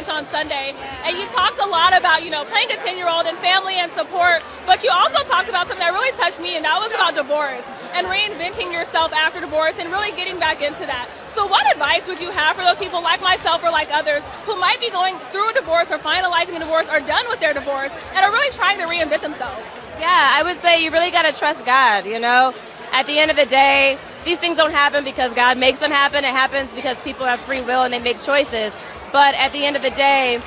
lunch on Sunday, and you talked a lot about, playing a 10-year-old and family and support, but you also talked about something that really touched me, and that was about divorce and reinventing yourself after divorce and really getting back into that. So what advice would you have for those people like myself or like others who might be going through a divorce or finalizing a divorce or done with their divorce and are really trying to reinvent themselves? Yeah, I would say you really got to trust God, At the end of the day, these things don't happen because God makes them happen. It happens because people have free will and they make choices. But at the end of the day,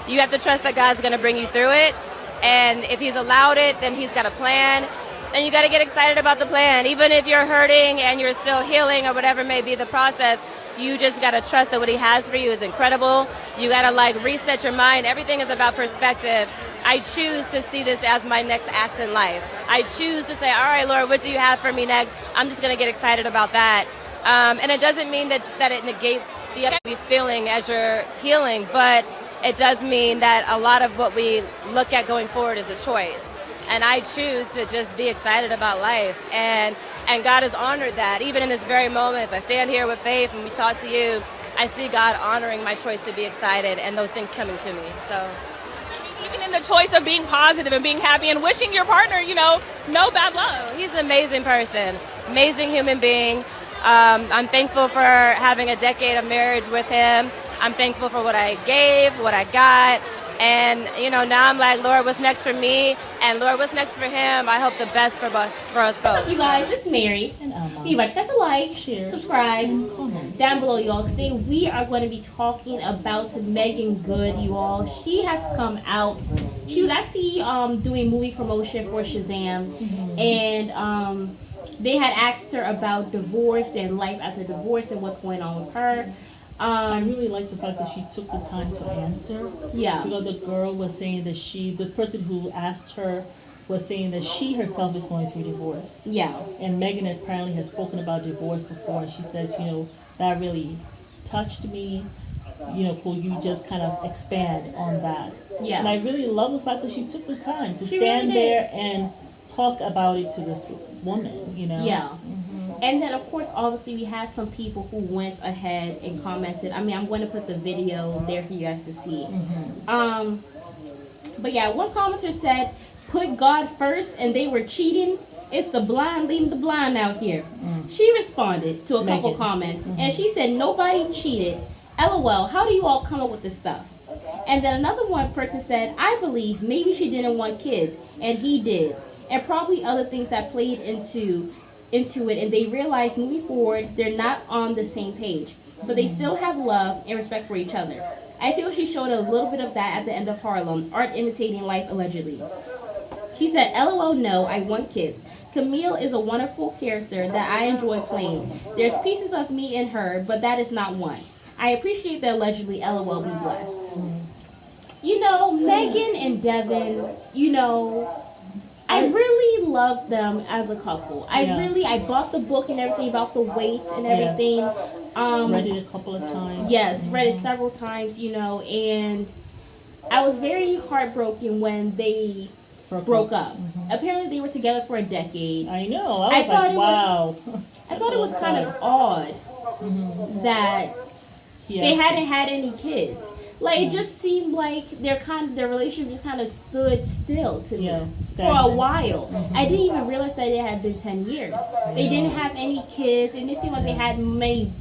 you have to trust that God's going to bring you through it. And if he's allowed it, then he's got a plan. And you got to get excited about the plan. Even if you're hurting and you're still healing or whatever may be the process, you just got to trust that what he has for you is incredible. You got to reset your mind. Everything is about perspective. I choose to see this as my next act in life. I choose to say, all right, Lord, what do you have for me next? I'm just going to get excited about that. And it doesn't mean that it negates the other feeling as you're healing, but it does mean that a lot of what we look at going forward is a choice. And I choose to just be excited about life. And God has honored that. Even in this very moment, as I stand here with Faith and we talk to you, I see God honoring my choice to be excited and those things coming to me. So, even in the choice of being positive and being happy and wishing your partner, no bad luck. He's an amazing person, amazing human being. I'm thankful for having a decade of marriage with him. I'm thankful for what I gave, what I got. And, now I'm like, Lord, what's next for me? And Lord, what's next for him? I hope the best for us both. You guys, it's Mary. And Emma. You guys, press a like, share, subscribe down below, y'all. Today we are going to be talking about Megan Good, you all. She has come out. She was actually doing movie promotion for Shazam. And they had asked her about divorce and life after divorce and what's going on with her. I really like the fact that she took the time to answer. Yeah. Because the girl was saying that the person who asked her was saying that she herself is going through divorce. Yeah. And Megan apparently has spoken about divorce before, and she says, that really touched me. Could you just kind of expand on that? Yeah. And I really love the fact that she took the time to She stand really there and talk about it to this woman, Yeah. And then, of course, obviously, we had some people who went ahead and commented. I mean, I'm going to put the video there for you guys to see. But yeah, one commenter said, put God first and they were cheating. It's the blind leading the blind out here. She responded to a couple comments. And she said, nobody cheated. LOL, how do you all come up with this stuff? And then another one person said, I believe maybe she didn't want kids. And he did. And probably other things that played into it, and they realize moving forward they're not on the same page, but they still have love and respect for each other. I feel she showed a little bit of that at the end of Harlem, art imitating life allegedly. She said, LOL, no, I want kids. Camille is a wonderful character that I enjoy playing. There's pieces of me in her, but that is not one. I appreciate the allegedly, LOL, be blessed. Megan and Devon, I really love them as a couple. I bought the book and everything about the weight and everything. Read it a couple of times. Yes, read it several times, and I was very heartbroken when they broke up. Apparently they were together for a decade. I know. I was like, wow. I thought it was kind of odd that they hadn't had any kids. It just seemed like their relationship just kind of stood still to me for a while. I didn't even realize that it had been 10 years. They didn't have any kids, and it seemed like they had many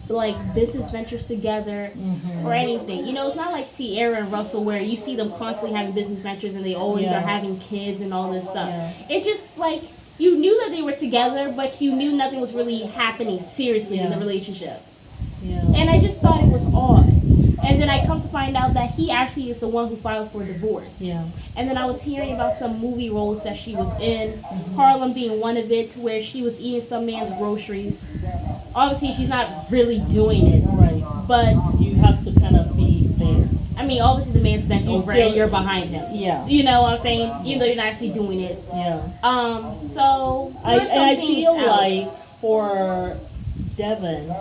business ventures together or anything. It's not like Sierra and Russell where you see them constantly having business ventures and they always are having kids and all this stuff. It just you knew that they were together, but you knew nothing was really happening seriously in the relationship. And I just thought it was odd. And then I come to find out that he actually is the one who files for divorce. And then I was hearing about some movie roles that she was in, Harlem being one of it, where she was eating some man's groceries. Obviously, she's not really doing it. But you have to kind of be there. I mean, obviously the man's bent over and you're behind him. You know what I'm saying? Even though you're not actually doing it. So I feel like for Devon,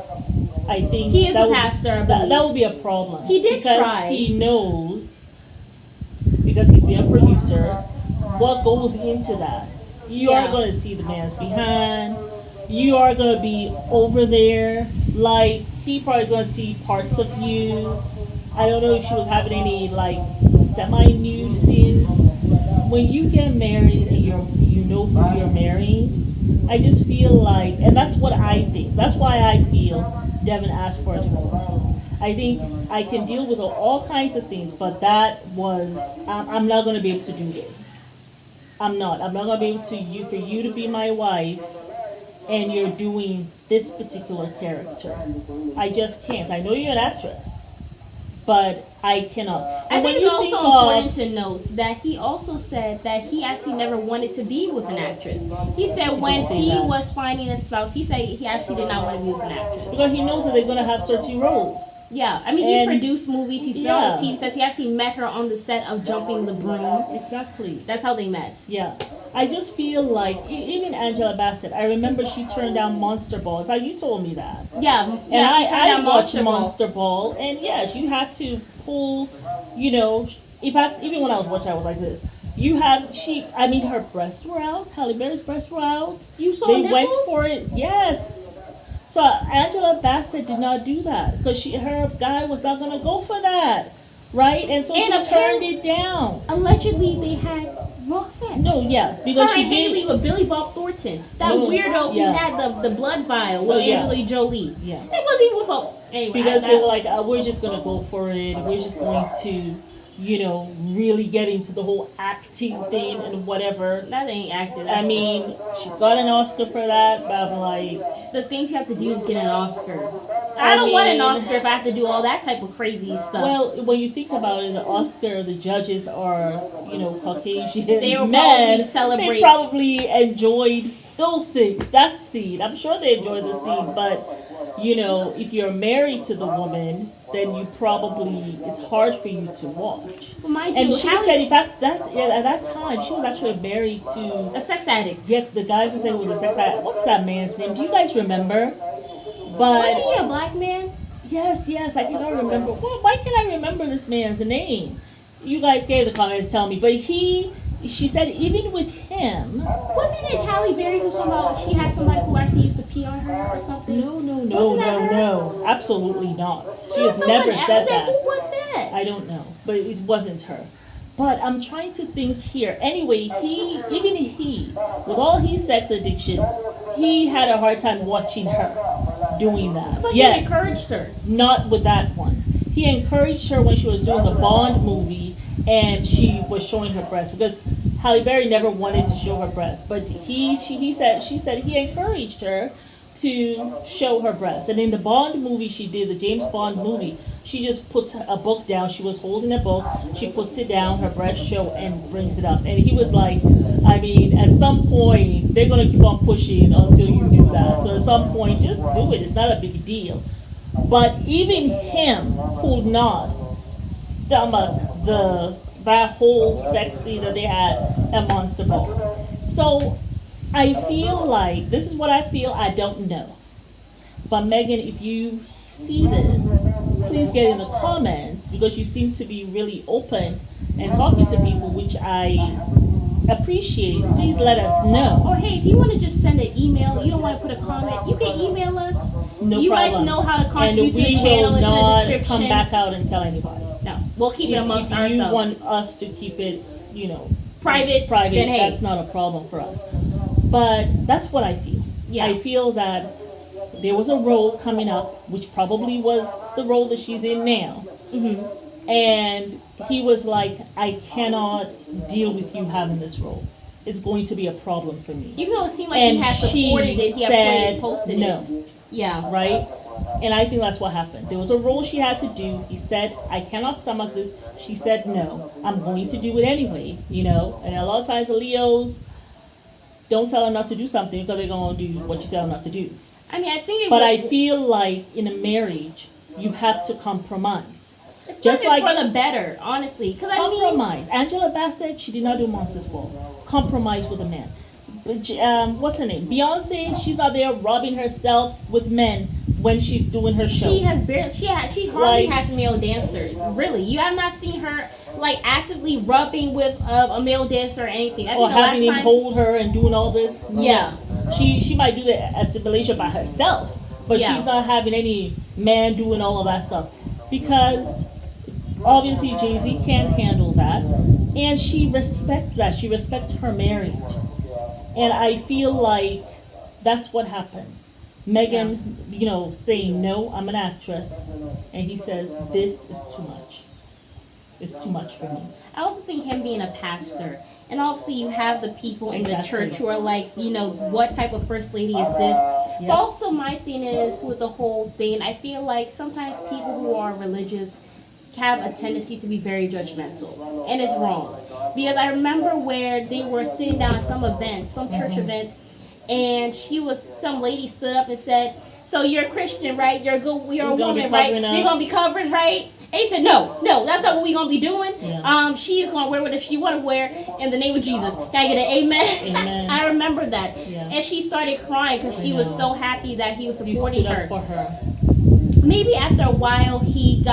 I think he is a pastor. That would be a problem. He did try. He knows, because he's been a producer, what goes into that. You are going to see the man's behind. You are going to be over there. He probably is going to see parts of you. I don't know if she was having any like semi-nude scenes. When you get married and you know who you're marrying, I just feel like, and that's what I think. That's why I feel Devon asked for a divorce. I think I can deal with all kinds of things, but that was, I'm not going to be able to do this. I'm not going to be able to, for you to be my wife and you're doing this particular character. I just can't. I know you're an actress, but I cannot. I And when think it's you also think important of, to note that he also said that he actually never wanted to be with an actress. He said when say he that. was finding a spouse, he said he actually did not want to be with an actress. because he knows that they're going to have certain roles. Yeah, I mean, he's And- produced movies, he's been on the TV sets. He actually met her on the set of Jumping the Broom. Exactly. That's how they met. Yeah. I just feel like, even Angela Bassett, I remember she turned down Monster Ball. In fact, you told me that. Yeah, And yeah, she turned I down watched Monster Ball. Monster Ball, and yes, you had to pull, even when I was watching, I was like this. Her breasts were out. Halle Berry's breasts were out. You saw They nipples? went for it, yes. So Angela Bassett did not do that because her guy was not going to go for that, right? And so And she turned apparently- it down. Allegedly, they had raw sex. No, yeah, because Her she and did. Haley with Billy Bob Thornton. That No, weirdo yeah. who had the blood vial with Oh, yeah. Angelina Jolie. Yeah. It wasn't even with her. Anyway, Because they were like, we're just going to go for it. We're just going to, really get into the whole acting thing and whatever. that ain't acting. I mean, she got an Oscar for that, but I'm like, the things you have to do is get an Oscar. I don't want an Oscar if I have to do all that type of crazy stuff. well, when you think about it, the Oscar, the judges are, Caucasian They will men. probably celebrate. They probably enjoyed that scene. I'm sure they enjoyed the scene, but, if you're married to the woman, then it's hard for you to watch. Well, mind And you, she Hallie- said, in fact, at that time, she was actually married to a sex addict. the guy who said he was a sex addict. What's that man's name? Do you guys remember? Wasn't But he a black man? yes, I cannot remember. Why can't I remember this man's name? You guys gave the comments, tell me. But she said, even with him. Wasn't it Halle Berry who somehow she had somebody who actually used to pee on her or something? No, absolutely not. She No, has someone never else. said Then that. Who was that? I don't know, but it wasn't her. But I'm trying to think here. Anyway, even he, with all his sex addiction, he had a hard time watching her doing that. But Yes, he encouraged her. not with that one. He encouraged her when she was doing the Bond movie and she was showing her breasts because Halle Berry never wanted to show her breasts, but she said he encouraged her to show her breasts. And in the Bond movie she did, the James Bond movie, she just puts a book down. She was holding a book. She puts it down, her breasts show, and brings it up. And he was like, at some point, they're going to keep on pushing until you do that. So at some point, just do it. It's not a big deal. But even him could not stomach that whole sex scene that they had at Monster Ball. So I feel like, this is what I feel, I don't know. But Megan, if you see this, please get in the comments because you seem to be really open and talking to people, which I appreciate. Please let us know. Or hey, if you want to just send an email, you don't want to put a comment, you can email us. No you problem. guys know how to And contribute to we the channel. will It's in the not description. come back out and tell anybody. No, we'll keep it amongst if ourselves. you want us to keep it, private, then hey. that's not a problem for us. But that's what I feel. Yeah. I feel that there was a role coming up, which probably was the role that she's in now. Mm-hmm. And he was like, I cannot deal with you having this role. It's going to be a problem for me. Even though it seemed like And he had supported it, he had said posted no. it. Yeah. Right? And I think that's what happened. There was a role she had to do. He said, I cannot stomach this. She said, no, I'm going to do it anyway, And a lot of times the Leos don't tell them not to do something because they're going to do what you tell them not to do. I mean, I think it But was, I feel like in a marriage, you have to compromise. it's just like like- for the better, honestly. Because I mean, Compromise. Angela Bassett, she did not do Monsters Ball. Compromise with a man. What's her name? Beyonce, she's not there robbing herself with men when she's doing her show. she has barely, she hardly Like- has male dancers. Really, you have not seen her like actively rubbing with a male dancer or anything. I think Or the having him last time, hold her and doing all this. Yeah. She might do the assimilation by herself, but Yeah. she's not having any man doing all of that stuff. Because Obviously, Jay-Z can't handle that. And she respects that. She respects her marriage. And I feel like that's what happened. Megan, saying, no, I'm an actress. And he says, this is too much. It's too much for me. I also think him being a pastor, and obviously you have the people in the church who are like, what type of first lady is this? Yep. But also my thing is with the whole thing, I feel like sometimes people who are religious have a tendency to be very judgmental, and it's wrong. Because I remember where they were sitting down at some events, some church events, and some lady stood up and said, so you're a Christian, right? You're a woman, right? You're going to be covering, right? And he said, no, that's not what we're going to be doing. Yeah. She's going to wear whatever she want to wear in the name of Jesus. Can I get an amen? Amen. I remember that. Yeah. And she started crying because she was so happy that he was supporting her. For her. Maybe after a while he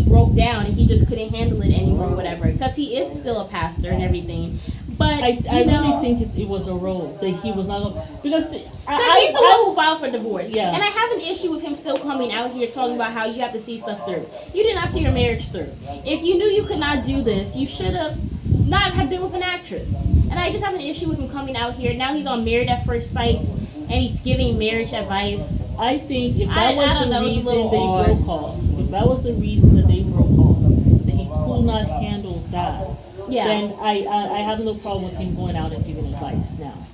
broke down and he just couldn't handle it anymore, whatever. Because he is still a pastor and everything. But I really think it was a role that he was not going because he's the one who filed for divorce. Yeah. And I have an issue with him still coming out here talking about how you have to see stuff through. You did not see your marriage through. If you knew you could not do this, you should have not have been with an actress. And I just have an issue with him coming out here. Now he's on Married at First Sight and he's giving marriage advice. I think if that was the reason they broke off, if that was the reason that they broke off, that he could not handle that. Yeah. Then I have no problem with him going out and giving advice now.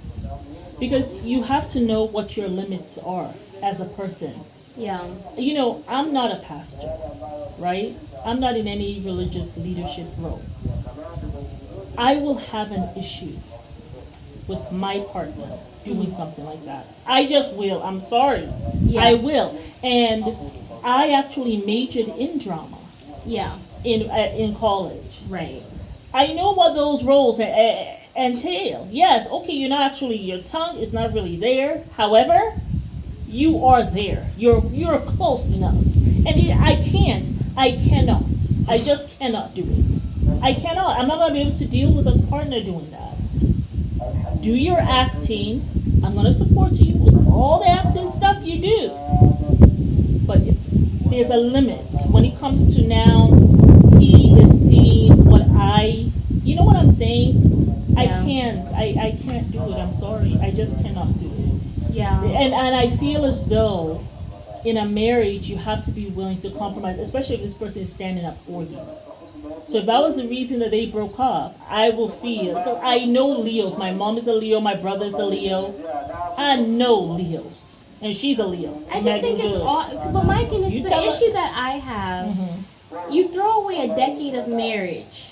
Because you have to know what your limits are as a person. Yeah. I'm not a pastor, right? I'm not in any religious leadership role. I will have an issue with my partner doing something like that. I just will. I'm sorry. Yeah. I will. And I actually majored in drama. Yeah. In college. Right. I know what those roles entail. Yes, okay, your tongue is not really there. However, you are there. You're close enough. And I cannot. I just cannot do it. I cannot. I'm not going to be able to deal with a partner doing that. Do your acting. I'm going to support you with all the acting stuff you do. But there's a limit. When it comes to now, he is seeing what you know what I'm saying? Yeah. I can't do it. I'm sorry. I just cannot do it. Yeah. And I feel as though in a marriage you have to be willing to compromise, especially if this person is standing up for you. So if that was the reason that they broke up, I will feel. I know Leos. My mom is a Leo. My brother is a Leo. I know Leos, and she's a Leo. I just think it's all. But my thing is the issue that I have. Mm-hmm. You throw away a decade of marriage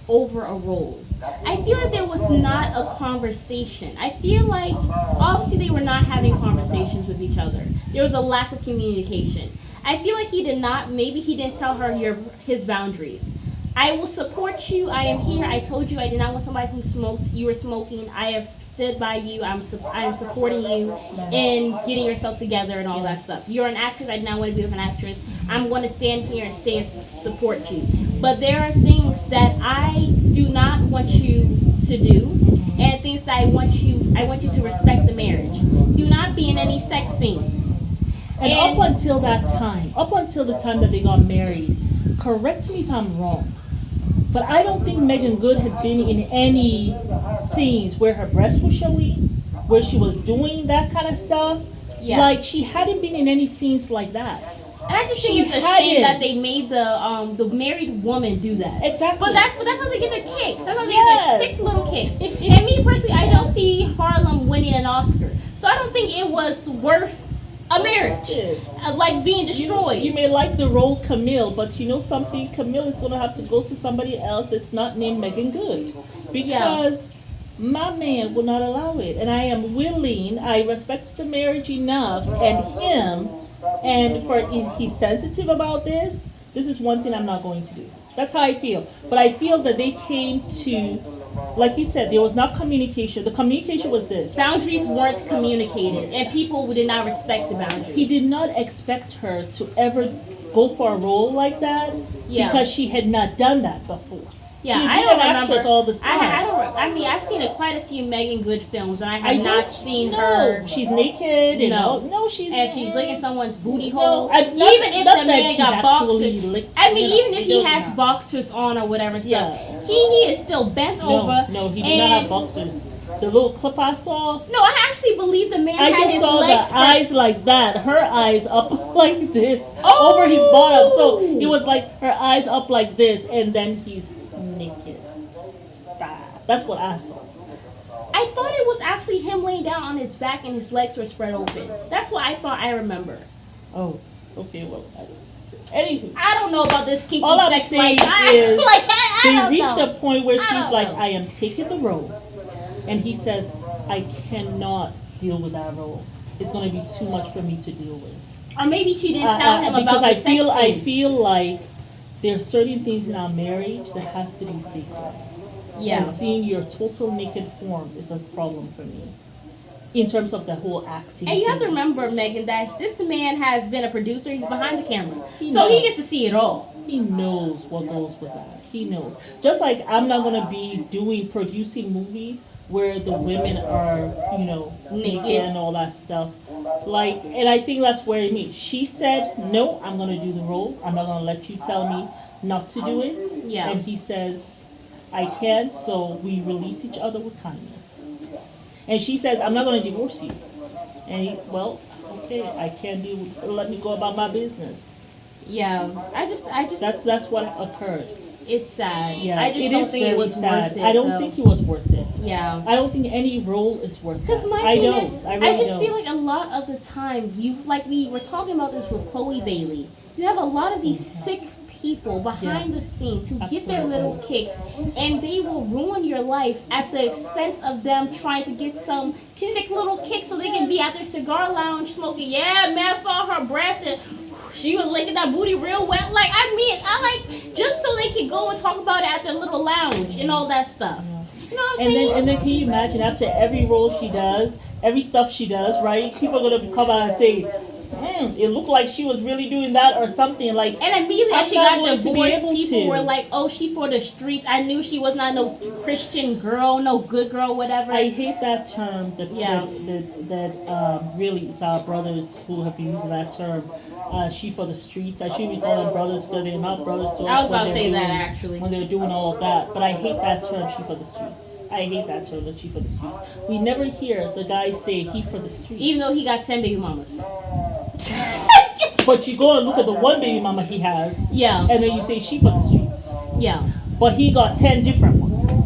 over a role. I feel like there was not a conversation. I feel like obviously they were not having conversations with each other. There was a lack of communication. I feel like he didn't tell her his boundaries. I will support you. I am here. I told you I did not want somebody who smoked. You were smoking. I have stood by you. I am supporting you in getting yourself together and all that stuff. You're an actress. I did not want to be with an actress. I'm going to stand here and support you. But there are things that I do not want you to do, and things that I want you to respect the marriage. Do not be in any sex scenes. And up until the time that they got married, correct me if I'm wrong, but I don't think Megan Good had been in any scenes where her breasts were showing, where she was doing that kind of stuff. Yeah. Like, she hadn't been in any scenes like that. And I just think it's a shame that they made the married woman do that. Exactly. But that's how they get their kicks. That's how they get their 6 little kicks. And me personally, I don't see Harlem winning an Oscar. So I don't think it was worth a marriage. Like being destroyed. You may like the role Camille, but you know something? Camille is going to have to go to somebody else that's not named Megan Good. Because my man will not allow it. And I am willing, I respect the marriage enough and him. And he's sensitive about this. This is one thing I'm not going to do. That's how I feel. But I feel that they came to, like you said, there was not communication. The communication was this. Boundaries weren't communicated, and people did not respect the boundaries. He did not expect her to ever go for a role like that because she had not done that before. Yeah, She's I been don't an remember. actress all this time. I don't. I mean, I've seen quite a few Megan Good films, and I have not seen no. her. She's naked. And No. no, she's And she's licking someone's booty No, hole. not- Even if not the that man she's got actually boxers. licked, I mean, even if he don't has know. boxers on or whatever stuff, Yeah. he is still bent No, over. no, he did not have and- boxers. The little clip I saw, No, I actually believe the man I had just his saw legs the eyes like that. Her eyes up like this over his Oh! bottom. So it was like her eyes up like this, and then he's naked. That's what I saw. I thought it was actually him laying down on his back and his legs were spread open. That's what I thought I remember. Oh, okay. Well, anywho, I don't know about this kinky all I'm sex saying life. is I they don't reached know. a point where I she's don't like, know. "I am taking the role," and he says, "I cannot deal with that role. It's going to be too much for me to deal with." Or maybe she didn't tell him because about the sex scene. I feel like there are certain things in our marriage that has to be secret. Yeah. And seeing your total naked form is a problem for me. In terms of the whole acting. And you have to thing. remember, Megan, that this man has been a producer. He's behind the camera. He So he knows. gets to see it all. He knows what goes with that. He knows. Just like I'm not gonna be producing movies where the women are, naked and all that stuff. Like, and I think that's where it means. She said, "No, I'm gonna do the role. I'm not gonna let you tell me not to do it." Yeah. And he says, "I can." So we release each other with kindness. And she says, "I'm not gonna divorce you." And he, well, okay, I can't do. Let me go about my business. Yeah. I just. That's what occurred. It's sad. Yeah, I just it don't is think it very was sad. worth it. I don't though. think it was worth it. Yeah. I don't think any role is worth it. Because my I thing don't. is, I I really just don't. feel like a lot of the time, we were talking about this with Chloe Bailey. You have a lot of these sick people behind the scenes who get their little kicks, and they will ruin your life at the expense of them trying to get some sick little kick so they can be at their cigar lounge smoking. Yeah, man, I saw her breasts and she was licking that booty real wet. Like, I like just so they can go and talk about it at their little lounge and all that stuff. You know what I'm saying? And then can you imagine after every role she does, every stuff she does, right? People are gonna come out and say, it looked like she was really doing that or something. Like, And immediately I'm as she not got going to be divorced, able people to. were like, "Oh, she for the streets." I knew she was not no Christian girl, no good girl, whatever. I hate that term. Yeah. Really, it's our brothers who have used that term. She for the streets. I shouldn't be calling brothers because they're not brothers to us. I was about to when say they're that, doing- actually. When they're doing all of that, but I hate that term. She for the streets. I hate that term. That she for the streets. We never hear the guy say he for the streets. Even though he got 10 baby mamas. But you go and look at the one baby mama he has, Yeah, and then you say she for the streets. yeah. But he got 10 different ones.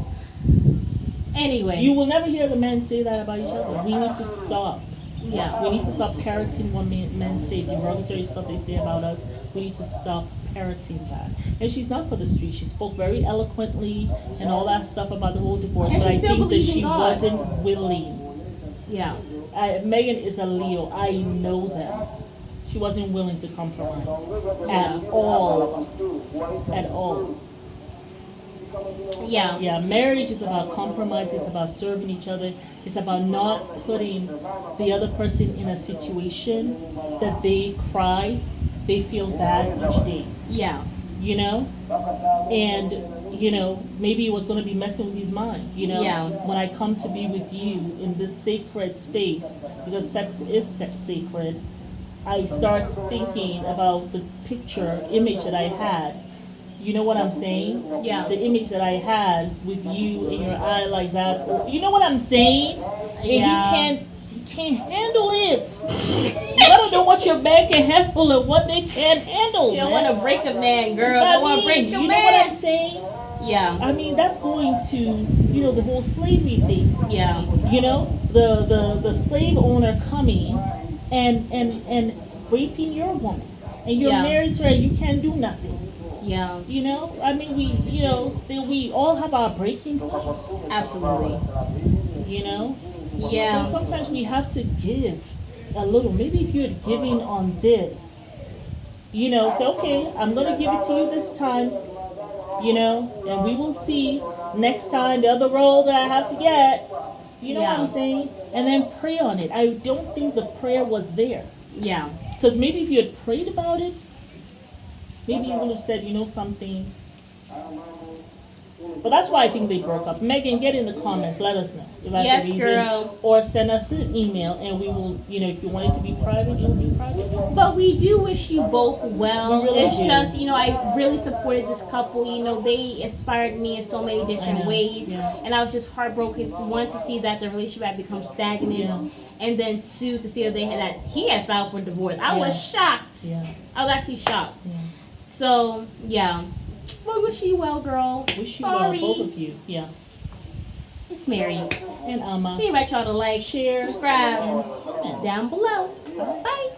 Anyway, You will never hear the men say that about each other. We need to stop. yeah. We need to stop parroting what men say, derogatory stuff they say about us. We need to stop parroting that. And she's not for the street. She spoke very eloquently and all that stuff about the whole divorce. And but she I still think that believes in she God. wasn't willing. Yeah. Megan is a Leo. I know that. She wasn't willing to compromise at all. At all. Yeah. Yeah, marriage is about compromise. It's about serving each other. It's about not putting the other person in a situation that they cry, they feel bad each day. Yeah. You know, and maybe it was going to be messing with his mind. Yeah. When I come to be with you in this sacred space, because sex is sacred, I start thinking about the image that I had. You know what I'm saying? Yeah. The image that I had with you and your eye like that. You know what I'm saying? And Yeah. he can't handle it. You gotta know what your man can handle and what they can't handle. You don't man. want to break a man, girl. Don't want to break a You know what I'm man. saying? Yeah. I mean, that's going to, the whole slavery thing. Yeah. The slave owner coming and raping your woman. And you're Yeah. married to her, you can't do nothing. Yeah. I mean, we all have our breaking points, Absolutely. Yeah. So sometimes we have to give a little. Maybe if you're giving on this, say, okay, I'm going to give it to you this time, and we will see next time the other role that I have to get. You know what I'm saying? And then pray on it. I don't think the prayer was there. Yeah. Because maybe if you had prayed about it, maybe you would have said, something, But that's why I think they broke up. Megan, get in the comments. Let us know if that's Yes, the reason. girl. Or send us an email, and we will, if you want it to be private, it will be private. But we do wish you both well. We really It's do. just, I really supported this couple. They inspired me in so many different ways. Yeah. And I was just heartbroken, one, to see that the relationship had become stagnant. Yeah. And then two, to see that he had filed for divorce. I was shocked. Yeah. I was actually shocked. Yeah. So, yeah. Well, wish you well, girl. Wish you Sorry. well, both of you. Yeah. It's Maryam. And Alma. We invite y'all to like, Share, subscribe and comment. down below. Bye.